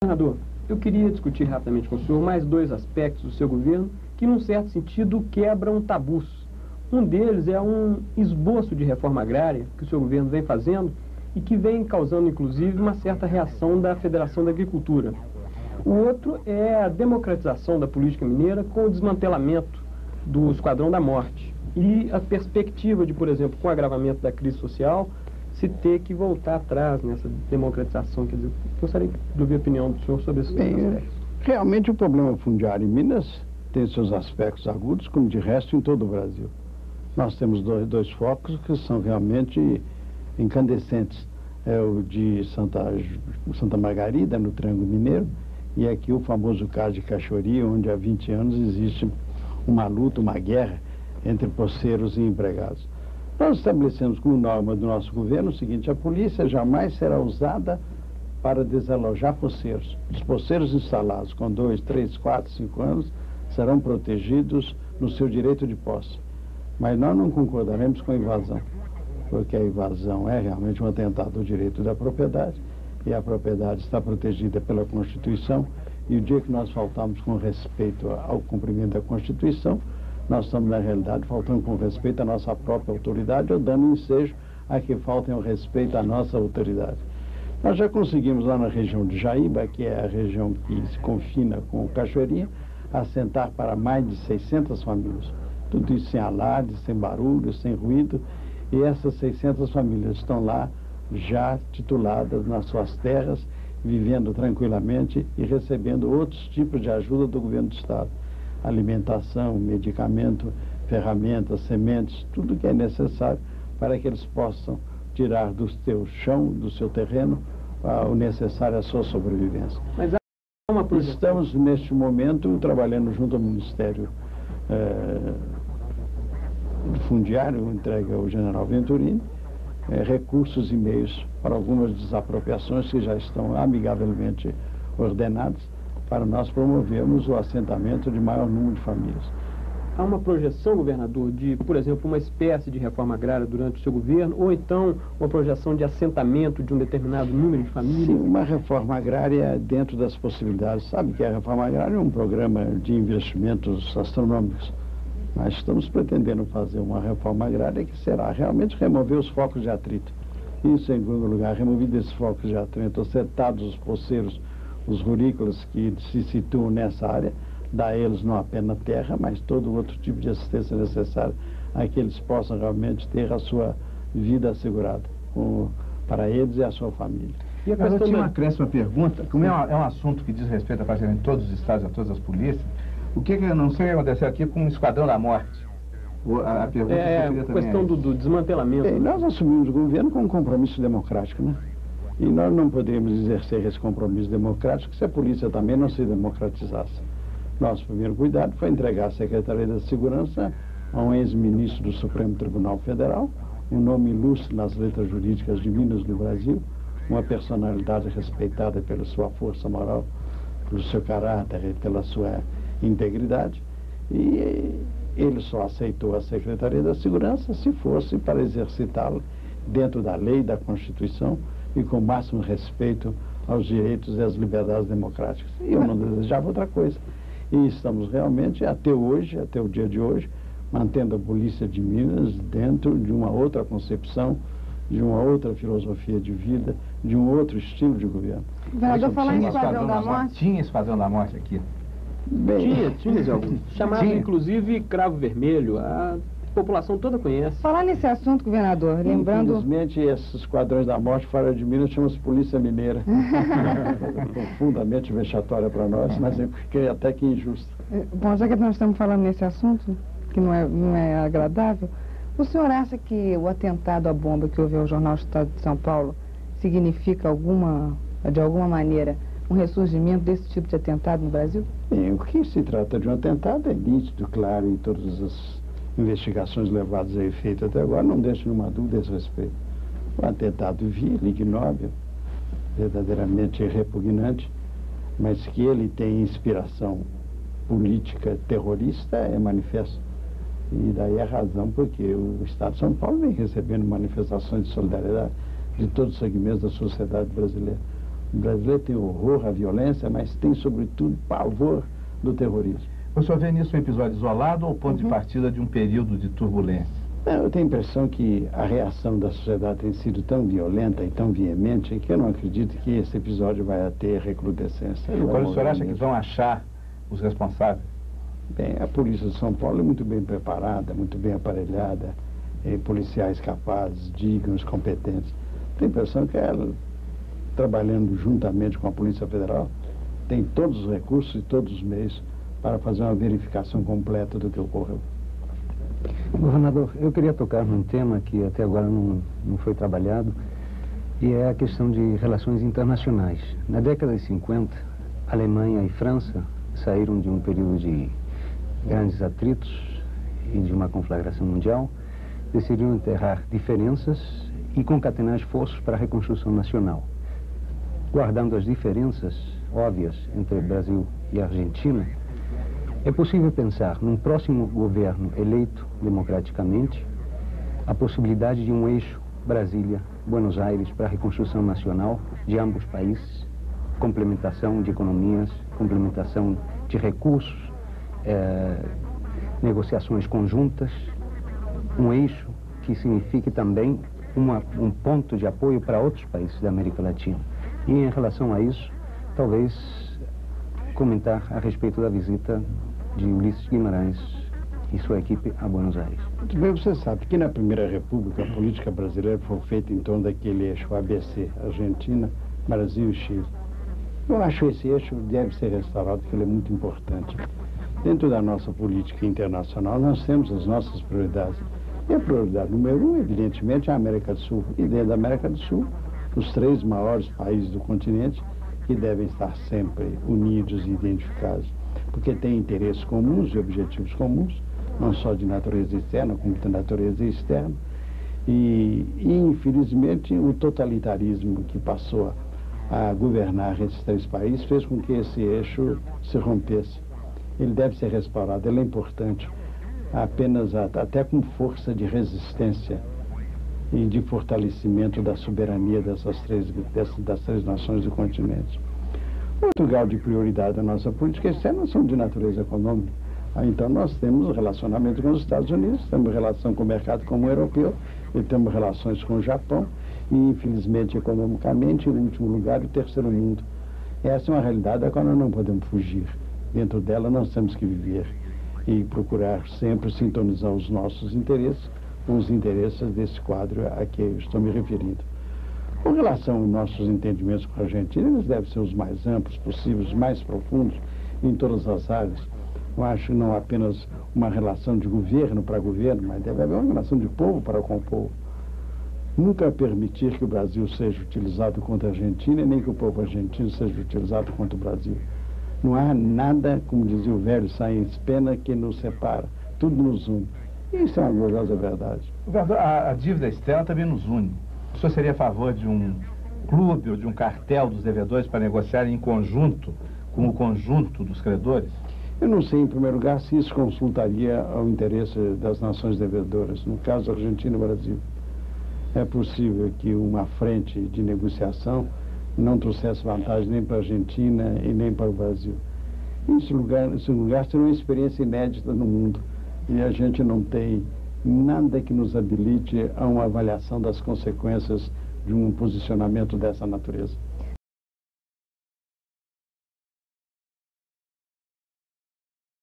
Governador, eu queria discutir rapidamente com o senhor mais dois aspectos do seu governo que, num certo sentido, quebram tabus. Um deles é um esboço de reforma agrária que o seu governo vem fazendo e que vem causando, inclusive, uma certa reação da Federação da Agricultura. O outro é a democratização da política mineira com o desmantelamento do Esquadrão da Morte e a perspectiva de, por exemplo, com o agravamento da crise social, se ter que voltar atrás nessa democratização. Quer dizer, gostaria de ouvir a opinião do senhor sobre esses aspectos. Realmente o problema fundiário em Minas tem seus aspectos agudos, como de resto em todo o Brasil. Nós temos dois focos que são realmente incandescentes. É o de Santa Margarida, no Triângulo Mineiro, e aqui o famoso caso de Cachoeira, onde há 20 anos existe uma luta, uma guerra entre poceiros e empregados. Nós estabelecemos como norma do nosso governo o seguinte: a polícia jamais será usada para desalojar poceiros. Os poceiros instalados com 2, 3, 4, 5 anos serão protegidos no seu direito de posse. Mas nós não concordaremos com a invasão, porque a invasão é realmente um atentado ao direito da propriedade, e a propriedade está protegida pela Constituição, e o dia que nós faltamos com respeito ao cumprimento da Constituição, nós estamos, na realidade, faltando com respeito à nossa própria autoridade ou dando ensejo a que faltem o respeito à nossa autoridade. Nós já conseguimos lá na região de Jaíba, que é a região que se confina com o Cachoeirinha, assentar para mais de 600 famílias. Tudo isso sem alarde, sem barulho, sem ruído, e essas 600 famílias estão lá já tituladas nas suas terras, vivendo tranquilamente e recebendo outros tipos de ajuda do governo do Estado. Alimentação, medicamento, ferramentas, sementes, tudo que é necessário para que eles possam tirar do seu chão, do seu terreno, o necessário à sua sobrevivência. Mas há uma projeção. Estamos, neste momento, trabalhando junto ao Ministério do Fundiário, entregue ao general Venturini, recursos e meios para algumas desapropriações que já estão amigavelmente ordenadas, para nós promovermos o assentamento de maior número de famílias. Há uma projeção, governador, de, por exemplo, uma espécie de reforma agrária durante o seu governo, ou então uma projeção de assentamento de um determinado número de famílias? Sim, uma reforma agrária dentro das possibilidades. Sabe que a reforma agrária é um programa de investimentos astronômicos. Nós estamos pretendendo fazer uma reforma agrária que será realmente remover os focos de atrito. Isso, em segundo lugar, removido esses focos de atrito, setados os poceiros, os rurícolas que se situam nessa área, dá a eles não apenas terra, mas todo outro tipo de assistência necessária a que eles possam realmente ter a sua vida assegurada para eles e a sua família. E eu tinha uma acréscima pergunta, como é um assunto que diz respeito a praticamente todos os estados, a todas as polícias, o que não sei o que aconteceu aqui com o Esquadrão da Morte? A pergunta a questão do desmantelamento. Bem, nós assumimos o governo com um compromisso democrático, né? E nós não poderíamos exercer esse compromisso democrático se a polícia também não se democratizasse. Nosso primeiro cuidado foi entregar a Secretaria da Segurança a um ex-ministro do Supremo Tribunal Federal, um nome ilustre nas letras jurídicas de Minas do Brasil, uma personalidade respeitada pela sua força moral, pelo seu caráter e pela sua integridade. E ele só aceitou a Secretaria da Segurança se fosse para exercitá-la dentro da lei, da Constituição, e com o máximo respeito aos direitos e às liberdades democráticas. E eu não desejava outra coisa. E estamos realmente, até hoje, até o dia de hoje, mantendo a Polícia de Minas dentro de uma outra concepção, de uma outra filosofia de vida, de um outro estilo de governo. Governador, falar em Esquadrão da Morte... Tinha Esquadrão da Morte aqui? Bem, tinha Zé Augusto. Chamava, inclusive, Cravo Vermelho. A população toda conhece. Falar nesse assunto, governador, lembrando... Infelizmente, esses Esquadrões da Morte fora de Minas chamam-se Polícia Mineira. Profundamente vexatória para nós, mas eu fiquei até que injusto. Bom, já que nós estamos falando nesse assunto, que não é agradável, o senhor acha que o atentado à bomba que houve ao Jornal do Estado de São Paulo significa de alguma maneira, um ressurgimento desse tipo de atentado no Brasil? Bem, o que se trata de um atentado é nítido, claro, e todas as investigações levadas a efeito até agora não deixam nenhuma dúvida a esse respeito. Um atentado vil, ignóbil, verdadeiramente repugnante, mas que ele tem inspiração política terrorista é manifesto. E daí a razão porque o Estado de São Paulo vem recebendo manifestações de solidariedade de todos os segmentos da sociedade brasileira. O brasileiro tem horror à violência, mas tem, sobretudo, pavor do terrorismo. O senhor vê nisso um episódio isolado ou ponto de partida de um período de turbulência? Eu tenho a impressão que a reação da sociedade tem sido tão violenta e tão veemente que eu não acredito que esse episódio vai ter recrudescência. Agora, o senhor acha que vão achar os responsáveis? Bem, a polícia de São Paulo é muito bem preparada, muito bem aparelhada, policiais capazes, dignos, competentes. Tenho a impressão que ela, trabalhando juntamente com a Polícia Federal, tem todos os recursos e todos os meios para fazer uma verificação completa do que ocorreu. Governador, eu queria tocar num tema que até agora não foi trabalhado, e é a questão de relações internacionais. Na década de 50, Alemanha e França saíram de um período de grandes atritos e de uma conflagração mundial, decidiram enterrar diferenças e concatenar esforços para a reconstrução nacional. Guardando as diferenças óbvias entre Brasil e Argentina, é possível pensar num próximo governo eleito democraticamente a possibilidade de um eixo Brasília-Buenos Aires para a reconstrução nacional de ambos os países, complementação de economias, complementação de recursos, negociações conjuntas, um eixo que signifique também um ponto de apoio para outros países da América Latina. E em relação a isso, talvez comentar a respeito da visita de Ulisses Guimarães e sua equipe a Buenos Aires. Muito bem, você sabe que na Primeira República a política brasileira foi feita em torno daquele eixo ABC, Argentina, Brasil e Chile. Eu acho que esse eixo deve ser restaurado, porque ele é muito importante. Dentro da nossa política internacional, nós temos as nossas prioridades. E a prioridade número 1, evidentemente, é a América do Sul. E dentro da América do Sul, os 3 maiores países do continente, que devem estar sempre unidos e identificados, porque têm interesses comuns e objetivos comuns, não só de natureza externa, como de natureza externa. E infelizmente, o totalitarismo que passou a governar esses 3 países fez com que esse eixo se rompesse. Ele deve ser restaurado, ele é importante, apenas até com força de resistência e de fortalecimento da soberania das 3 nações do continente. Outro grau de prioridade da nossa política externa são de natureza econômica. Então nós temos relacionamento com os Estados Unidos, temos relação com o mercado comum europeu, e temos relações com o Japão, e infelizmente economicamente, em último lugar, o terceiro mundo. Essa é uma realidade da qual nós não podemos fugir. Dentro dela nós temos que viver e procurar sempre sintonizar os nossos interesses com os interesses desse quadro a que eu estou me referindo. Com relação aos nossos entendimentos com a Argentina, eles devem ser os mais amplos possíveis, mais profundos em todas as áreas. Eu acho não apenas uma relação de governo para governo, mas deve haver uma relação de povo para com o povo. Nunca permitir que o Brasil seja utilizado contra a Argentina, nem que o povo argentino seja utilizado contra o Brasil. Não há nada, como dizia o velho Sáenz Pena, que nos separa. Tudo nos une. Isso é uma gloriosa verdade. A dívida externa também nos une. O senhor seria a favor de um clube ou de um cartel dos devedores para negociarem em conjunto com o conjunto dos credores? Eu não sei, em primeiro lugar, se isso consultaria ao interesse das nações devedoras, no caso Argentina e Brasil. É possível que uma frente de negociação não trouxesse vantagem nem para a Argentina e nem para o Brasil. Em segundo lugar, seria uma experiência inédita no mundo. E a gente não tem nada que nos habilite a uma avaliação das consequências de um posicionamento dessa natureza.